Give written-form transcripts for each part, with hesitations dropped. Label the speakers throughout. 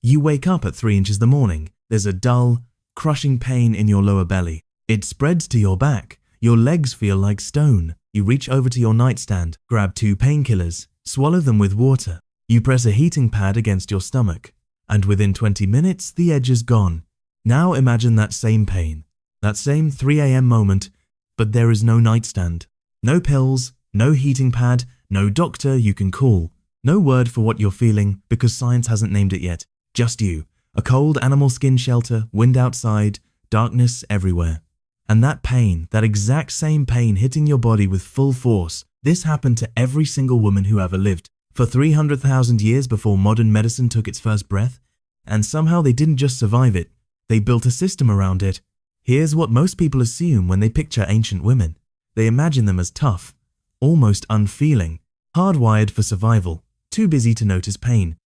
Speaker 1: You wake up at 3 inches in the morning. There's a dull, crushing pain in your lower belly. It spreads to your back. Your legs feel like stone. You reach over to your nightstand, grab 2 painkillers, swallow them with water. You press a heating pad against your stomach, and within 20 minutes, the edge is gone. Now imagine that same pain, that same 3 a.m. moment, but there is no nightstand, no pills, no heating pad, no doctor you can call, no word for what you're feeling because science hasn't named it yet. Just you, a cold animal skin shelter, wind outside, darkness everywhere. And that pain, that exact same pain hitting your body with full force, this happened to every single woman who ever lived, for 300,000 years before modern medicine took its first breath. And somehow they didn't just survive it, they built a system around it. Here's what most people assume when they picture ancient women. They imagine them as tough, almost unfeeling, hardwired for survival, too busy to notice pain.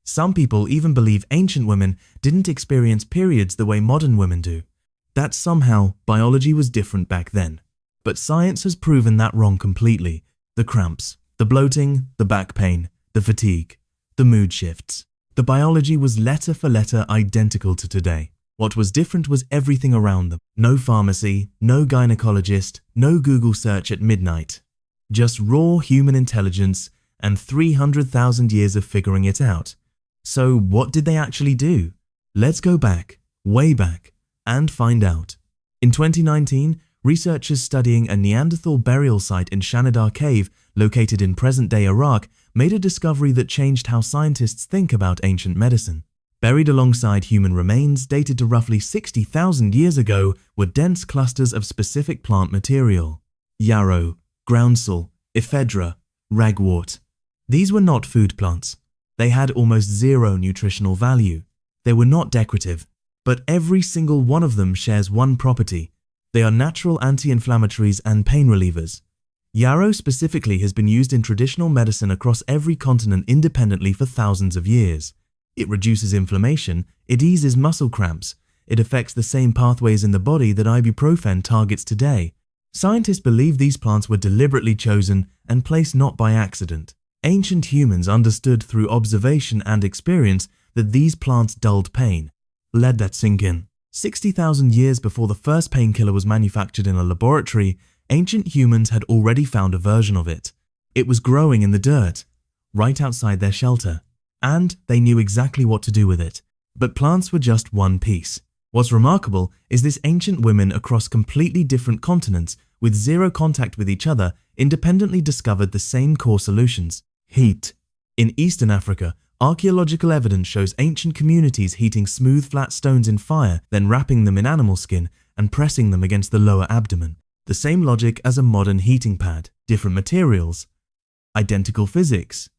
Speaker 1: Some people even believe ancient women didn't experience periods the way modern women do. That somehow biology was different back then. But science has proven that wrong completely. The cramps, the bloating, the back pain, the fatigue, the mood shifts. The biology was letter for letter identical to today. What was different was everything around them. No pharmacy, no gynecologist, no Google search at midnight. Just raw human intelligence and 300,000 years of figuring it out. So what did they actually do? Let's go back, way back, and find out. In 2019, researchers studying a Neanderthal burial site in Shanidar Cave, located in present-day Iraq, made a discovery that changed how scientists think about ancient medicine. Buried alongside human remains dated to roughly 60,000 years ago were dense clusters of specific plant material: yarrow, groundsel, ephedra, ragwort. These were not food plants. They had almost zero nutritional value. They were not decorative. But every single one of them shares one property. They are natural anti-inflammatories and pain relievers. Yarrow specifically has been used in traditional medicine across every continent independently for thousands of years. It reduces inflammation, it eases muscle cramps, it affects the same pathways in the body that ibuprofen targets today. Scientists believe these plants were deliberately chosen and placed not by accident. Ancient humans understood through observation and experience that these plants dulled pain. Let that sink in. 60,000 years before the first painkiller was manufactured in a laboratory, ancient humans had already found a version of it. It was growing in the dirt, right outside their shelter, and they knew exactly what to do with it. But plants were just one piece. What's remarkable is this ancient women across completely different continents, with zero contact with each other, independently discovered the same core solutions: heat. In Eastern Africa, archaeological evidence shows ancient communities heating smooth flat stones in fire, then wrapping them in animal skin and pressing them against the lower abdomen. The same logic as a modern heating pad, different materials, identical physics,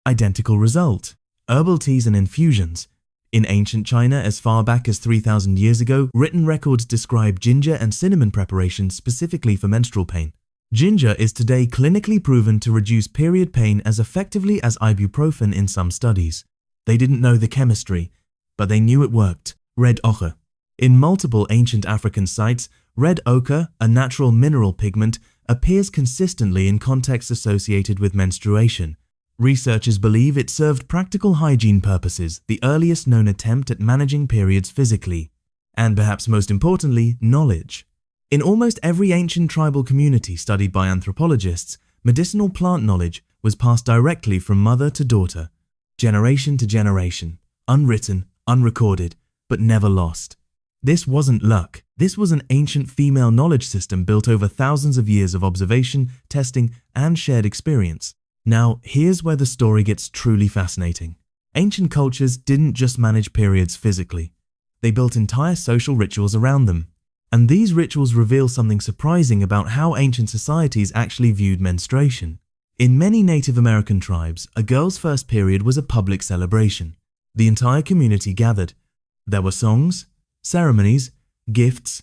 Speaker 1: identical result. Herbal teas and infusions. In ancient China, as far back as 3,000 years ago, written records describe ginger and cinnamon preparations specifically for menstrual pain. Ginger is today clinically proven to reduce period pain as effectively as ibuprofen in some studies. They didn't know the chemistry, but they knew it worked. Red ochre. In multiple ancient African sites, red ochre, a natural mineral pigment, appears consistently in contexts associated with menstruation. Researchers believe it served practical hygiene purposes, the earliest known attempt at managing periods physically. And perhaps most importantly, knowledge. In almost every ancient tribal community studied by anthropologists, medicinal plant knowledge was passed directly from mother to daughter, generation to generation, unwritten, unrecorded, but never lost. This wasn't luck. This was an ancient female knowledge system built over thousands of years of observation, testing, and shared experience. Now, here's where the story gets truly fascinating. Ancient cultures didn't just manage periods physically. They built entire social rituals around them. And these rituals reveal something surprising about how ancient societies actually viewed menstruation. In many Native American tribes, a girl's first period was a public celebration. The entire community gathered. There were songs, ceremonies, gifts.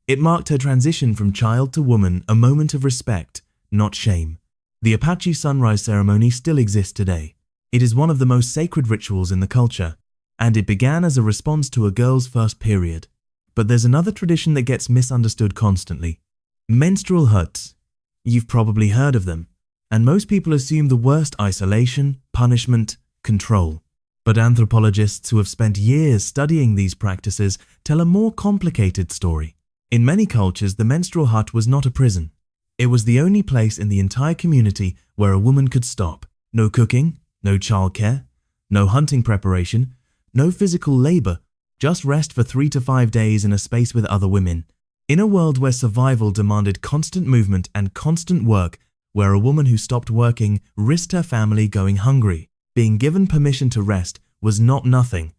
Speaker 1: It marked her transition from child to woman, a moment of respect, not shame. The Apache sunrise ceremony still exists today. It is one of the most sacred rituals in the culture, and it began as a response to a girl's first period. But there's another tradition that gets misunderstood constantly. Menstrual huts. You've probably heard of them, and most people assume the worst: isolation, punishment, control. But anthropologists who have spent years studying these practices tell a more complicated story. In many cultures, the menstrual hut was not a prison. It was the only place in the entire community where a woman could stop. No cooking, no childcare, no hunting preparation, no physical labor, just rest for 3 to 5 days in a space with other women. In a world where survival demanded constant movement and constant work, where a woman who stopped working risked her family going hungry, being given permission to rest was not nothing.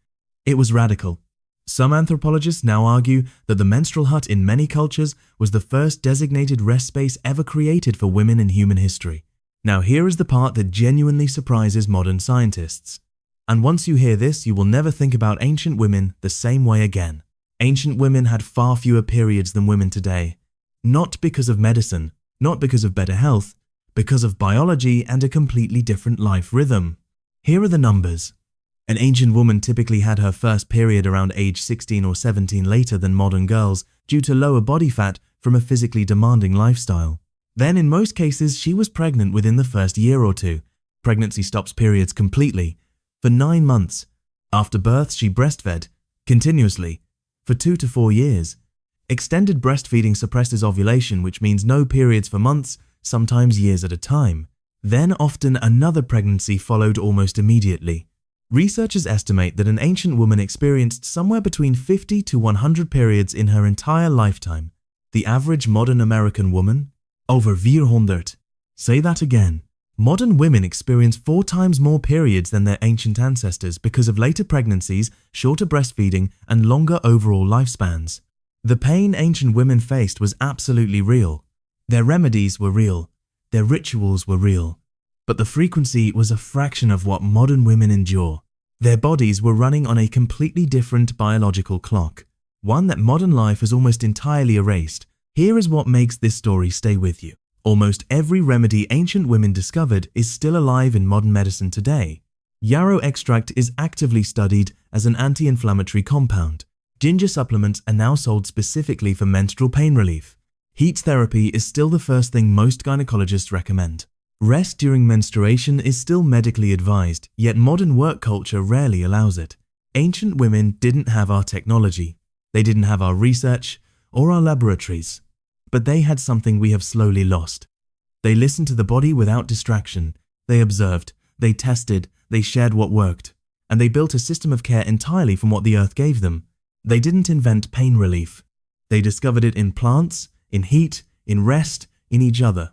Speaker 1: It was radical. Some anthropologists now argue that the menstrual hut in many cultures was the first designated rest space ever created for women in human history. Now here is the part that genuinely surprises modern scientists. And once you hear this, you will never think about ancient women the same way again. Ancient women had far fewer periods than women today. Not because of medicine, not because of better health, because of biology and a completely different life rhythm. Here are the numbers. An ancient woman typically had her first period around age 16 or 17 later than modern girls due to lower body fat from a physically demanding lifestyle. Then in most cases, she was pregnant within the first year or two. Pregnancy stops periods completely. For 9 months. After birth, she breastfed continuously for 2 to 4 years. Extended breastfeeding suppresses ovulation, which means no periods for months, sometimes years at a time. Then often another pregnancy followed almost immediately. Researchers estimate that an ancient woman experienced somewhere between 50 to 100 periods in her entire lifetime. The average modern American woman? Over 400. Say that again. Modern women experience 4 times more periods than their ancient ancestors because of later pregnancies, shorter breastfeeding, and longer overall lifespans. The pain ancient women faced was absolutely real. Their remedies were real. Their rituals were real. But the frequency was a fraction of what modern women endure. Their bodies were running on a completely different biological clock, one that modern life has almost entirely erased. Here is what makes this story stay with you. Almost every remedy ancient women discovered is still alive in modern medicine today. Yarrow extract is actively studied as an anti-inflammatory compound. Ginger supplements are now sold specifically for menstrual pain relief. Heat therapy is still the first thing most gynecologists recommend. Rest during menstruation is still medically advised, yet modern work culture rarely allows it. Ancient women didn't have our technology. They didn't have our research or our laboratories. But they had something we have slowly lost. They listened to the body without distraction. They observed, they tested, they shared what worked, and they built a system of care entirely from what the earth gave them. They didn't invent pain relief. They discovered it in plants, in heat, in rest, in each other.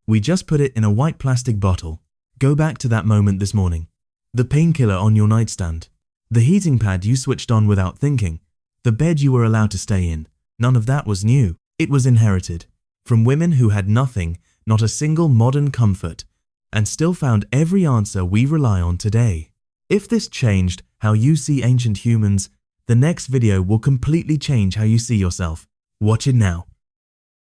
Speaker 1: We just put it in a white plastic bottle. Go back to that moment this morning. The painkiller on your nightstand. The heating pad you switched on without thinking. The bed you were allowed to stay in. None of that was new. It was inherited from women who had nothing, not a single modern comfort, and still found every answer we rely on today. If this changed how you see ancient humans, the next video will completely change how you see yourself. Watch it now.